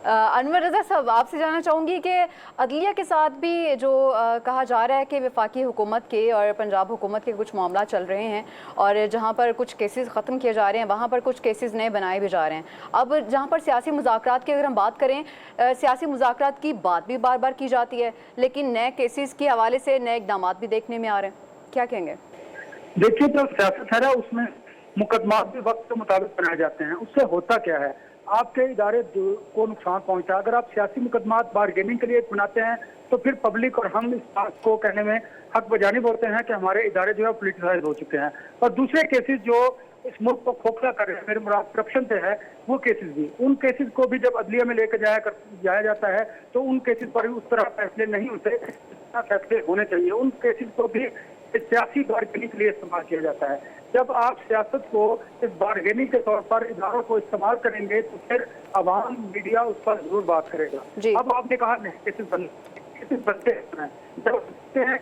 अनवर रज़ा साहब, आपसे जानना चाहूँगी कि अदलिया के साथ भी जो कहा जा रहा है कि वफाकी हुकूमत के और पंजाब हुकूमत के कुछ मामला चल रहे हैं और जहाँ पर कुछ केसेस ख़त्म किए जा रहे हैं वहाँ पर कुछ केसेस नए बनाए भी जा रहे हैं। अब जहाँ पर सियासी मुज़ाकरात की अगर हम बात करें, सियासी मुज़ाकरात की बात भी बार बार की जाती है, लेकिन नए केसेस के हवाले से नए इक़दाम भी देखने में आ रहे हैं, क्या कहेंगे? देखिए, जो सियासत है ना, उसमें मुकदमा भी वक्त के मुताबिक बनाए जाते हैं। उससे होता क्या है, आपके इदारे को नुकसान पहुंचता है। अगर आप सियासी मुकदमा बारगेनिंग के लिए बनाते हैं तो फिर पब्लिक और हम इस बात को कहने में हक बजानिब होते हैं कि हमारे इदारे जो है पोलिटिसाइज हो चुके हैं। और दूसरे केसेस जो इस मुल्क को खोखला कर रहे हैं, मेरे मुराद करप्शन से है, वो केसेस भी, उन केसेस को भी जब अदलिया में लेकर जाया जाता है तो उन केसेस पर भी उस तरह फैसले नहीं होते जितना फैसले होने चाहिए। उन केसेस को भी सियासी बारगेनिंग के लिए इस्तेमाल किया जाता है। जब आप सियासत को इस बारगेनिंग के तौर पर इदारों को इस्तेमाल करेंगे तो फिर अवाम मीडिया उस पर जरूर बात करेगा। अब आपने कहा केसेस बनते हैं, जब बनते हैं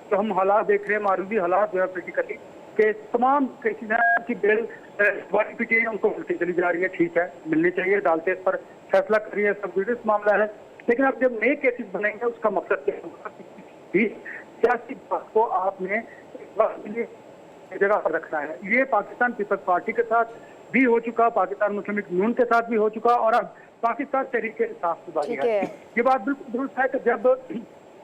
तो हम हालात देख रहे हैं, मारूदी हालात जो है पोलिटिकली के तमाम केसेस हैं की बेल पीटी उनको उल्टी चली जा रही है। ठीक है, मिलनी चाहिए, अदालतें इस पर फैसला कर रही है, सब जुडिस मामला है। लेकिन अब जब नए केसेस बनेंगे उसका मकसद क्या होगा? सियासी बात को आपने जगह पर रखना है। ये पाकिस्तान पीपल्स पार्टी के साथ भी हो चुका, पाकिस्तान मुस्लिम लीग नून के साथ भी हो चुका और अब पाकिस्तान तहरीक इंसाफ की बारी है। ये बात बिल्कुल दुरुस्त है कि जब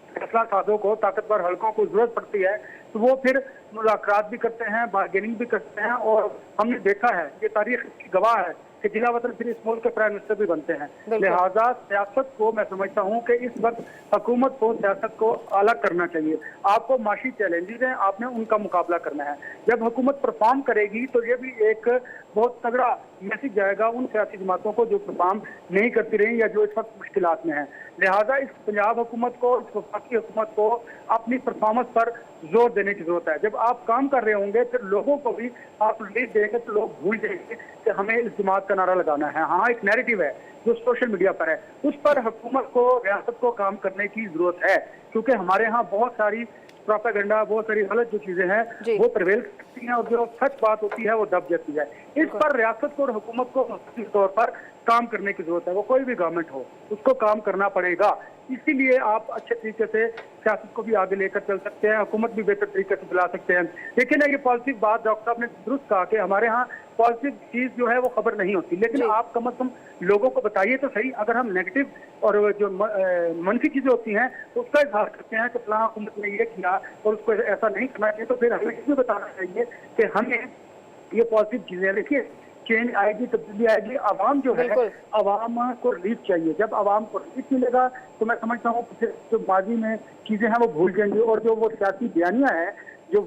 फैसला साजों को, ताकतवर हलकों को जरूरत पड़ती है तो वो फिर मुलाकात भी करते हैं, बारगेनिंग भी करते हैं। और हमने देखा है, ये तारीख की गवाह है कि जिला वतन फिर इस मुल्क के प्राइम मिनिस्टर भी बनते हैं। लिहाजा सियासत को मैं समझता हूँ कि इस वक्त हुकूमत को सियासत को अलग करना चाहिए। आपको माशी चैलेंजेस हैं, आपने उनका मुकाबला करना है। जब हुकूमत परफॉर्म करेगी तो ये भी एक बहुत तगड़ा मैसेज जाएगा उन सियासी जमातों को जो परफॉर्म नहीं करती रही या जो इस वक्त मुश्किलात में है। लिहाजा इस पंजाब हुकूमत को, इस वफाकी हुकूमत को अपनी परफॉर्मेंस पर जोर देने की जरूरत है। जब आप काम कर रहे होंगे फिर लोगों को भी आप लीड देंगे तो लोग भूल जाएंगे कि हमें इस जमात का नारा लगाना है। हाँ, एक नैरेटिव है जो सोशल मीडिया पर है, उस पर हुकूमत को, रियासत को काम करने की जरूरत है, क्योंकि हमारे यहाँ बहुत सारी प्रोपेगेंडा, बहुत सारी गलत जो चीजें हैं वो प्रवेल करती हैं और जो सच बात होती है वो दब जाती है। इस पर रियासत को और हुकूमत को मुस्तकिल तौर पर काम करने की जरूरत है। वो कोई भी गवर्नमेंट हो, उसको काम करना पड़ेगा। इसीलिए आप अच्छे तरीके से सियासत को भी आगे लेकर चल सकते हैं, हुकूमत भी बेहतर तरीके से चला सकते हैं। लेकिन ये पॉजिटिव बात डॉक्टर साहब ने दुरुस्त कहा कि हमारे यहाँ पॉजिटिव चीज जो है वो खबर नहीं होती, लेकिन आप कम से कम लोगों को बताइए तो सही। अगर हम नेगेटिव और जो मनफी चीजें होती हैं उसका इजहार करते हैं कि फलां हुकूमत ने ये किया और उसको ऐसा नहीं करना चाहिए, तो फिर हमें इसमें बताना चाहिए कि हमें ये पॉजिटिव चीजें, देखिए चेंज आएगी, तब्दीली आएगी। आवाम जो है, आवाम को रिलीफ चाहिए। जब आवाम को रिलीफ मिलेगा तो मैं समझता हूँ जो माजी में चीजें हैं वो भूल जाएंगे और जो वो सियासी बयानियां हैं जो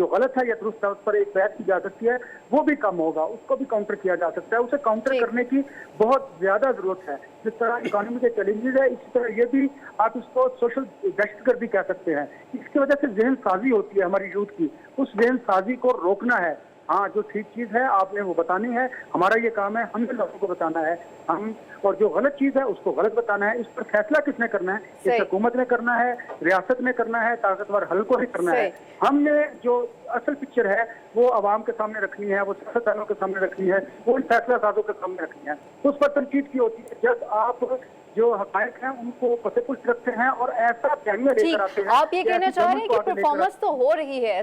गलत है या दुरुस्त है उस पर एक बहस की जा सकती है, वो भी कम होगा, उसको भी काउंटर किया जा सकता है। उसे काउंटर करने की बहुत ज्यादा जरूरत है। जिस तरह इकोनॉमी के चैलेंजेस है, इसी तरह ये भी आप इसको सोशल दहशतगर्दी कह सकते हैं। इसकी वजह से जहन साजी होती है हमारी यूथ की, उस जहन साजी को रोकना है। हाँ, जो ठीक चीज है आपने वो बतानी है, हमारा ये काम है, हमने लोगों को बताना है। हम और जो गलत चीज है उसको गलत बताना है। इस पर फैसला किसने करना है? इस हुकूमत ने करना है, रियासत ने करना है, ताकतवर हलकों ने करना है। हमने जो असल पिक्चर है वो आवाम के सामने रखनी है, वो सियासतदानों के सामने रखनी है, वो उन फैसला साजों के सामने रखनी है। उस पर तनकीद की होती है जब आप जो हकायक हैं उनको पते पुष्ट रखते हैं और ऐसा बयानिया लेकर आते हैं। आप ये कहना चाह रहे हैं कि परफॉर्मेंस तो हो रही है,